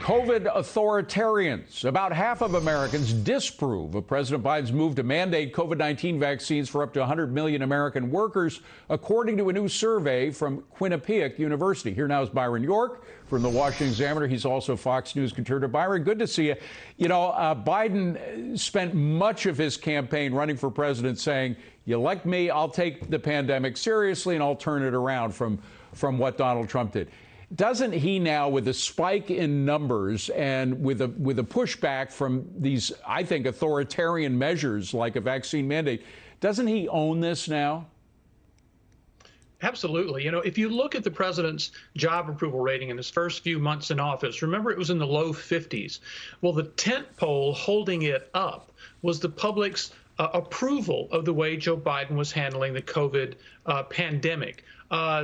COVID authoritarians. About half of Americans disapprove of President Biden's move to mandate COVID-19 vaccines for up to 100 million American workers, according to a new survey from Quinnipiac University. Here now is Byron York from the Washington Examiner. He's also Fox News contributor. Byron, good to see you. You know, Biden spent much of his campaign running for president saying, you elect me, I'll take the pandemic seriously and I'll turn it around from what Donald Trump did. Doesn't he now, with a spike in numbers and with a pushback from these, I think, authoritarian measures like a vaccine mandate, doesn't he own this now? Absolutely. You know, if you look at the president's job approval rating in his first few months in office, remember it was in the low 50s. Well, the tent pole holding it up was the public's approval of the way Joe Biden was handling the COVID pandemic.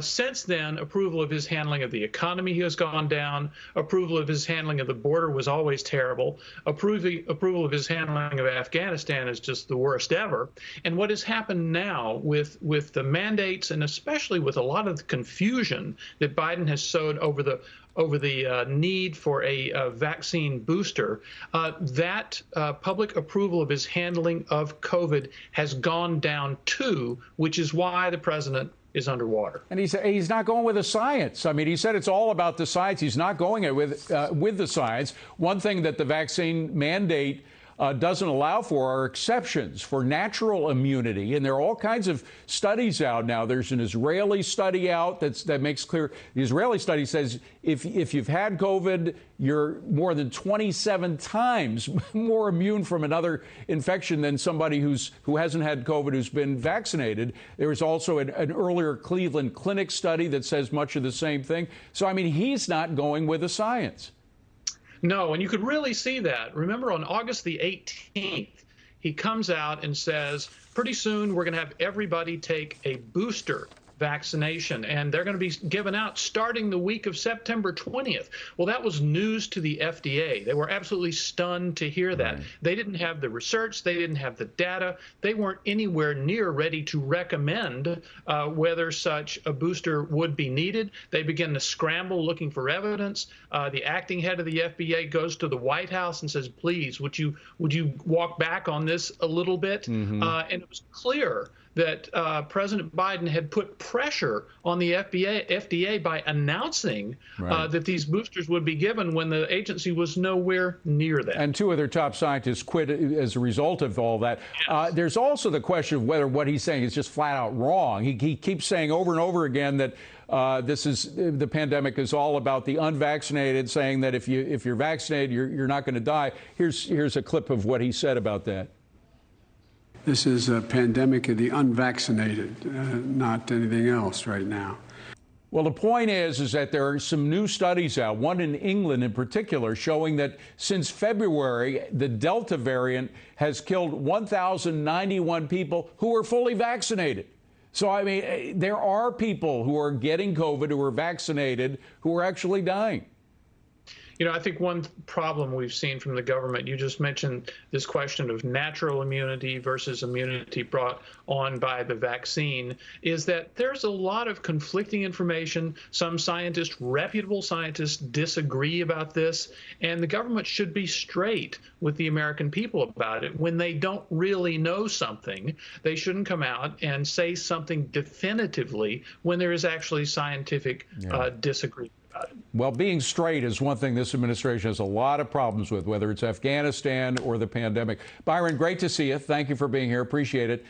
Since then, approval of his handling of the economy has gone down. Approval of his handling of the border was always terrible. Approval of his handling of Afghanistan is just the worst ever. And what has happened now with the mandates, and especially with a lot of the confusion that Biden has sowed over the need for a vaccine booster, that public approval of his handling of COVID has gone down too, which is why the president is underwater. And he's not going with the science. I mean, he said it's all about the science. He's not going with the science. One thing that the vaccine mandate doesn't allow for are exceptions for natural immunity. And there are all kinds of studies out now. There's an Israeli study out that makes clear. The Israeli study says if you've had COVID, you're more than 27 times more immune from another infection than somebody who hasn't had COVID who's been vaccinated. There was also an earlier Cleveland Clinic study that says much of the same thing. So, I mean, he's not going with the science. No, and you could really see that. Remember, on August the 18th, he comes out and says, pretty soon we're going to have everybody take a booster vaccination, and they're going to be given out starting the week of September 20th. Well, that was news to the FDA. They were absolutely stunned to hear that. Right. They didn't have the research. They didn't have the data. They weren't anywhere near ready to recommend whether such a booster would be needed. They began to scramble looking for evidence. The acting head of the FDA goes to the White House and says, please, would you walk back on this a little bit? Mm-hmm. And it was clear that President Biden had put pressure on the FDA by announcing that these boosters would be given when the agency was nowhere near that. And two other top scientists quit as a result of all that. Yes. There's also the question of whether what he's saying is just flat out wrong. He keeps saying over and over again that the pandemic is all about the unvaccinated, saying that if you're vaccinated, you're not going to die. Here's a clip of what he said about that. This is a pandemic of the unvaccinated, not anything else right now. Well, the point is that there are some new studies out, one in England in particular, showing that since February, the Delta variant has killed 1,091 people who are fully vaccinated. So, I mean, there are people who are getting COVID, who are vaccinated, who are actually dying. You know, I think one problem we've seen from the government, you just mentioned this question of natural immunity versus immunity brought on by the vaccine, is that there's a lot of conflicting information. Some scientists, reputable scientists, disagree about this, and the government should be straight with the American people about it. When they don't really know something, they shouldn't come out and say something definitively when there is actually scientific disagreement. Well, being straight is one thing this administration has a lot of problems with, whether it's Afghanistan or the pandemic. Byron, great to see you. Thank you for being here. Appreciate it.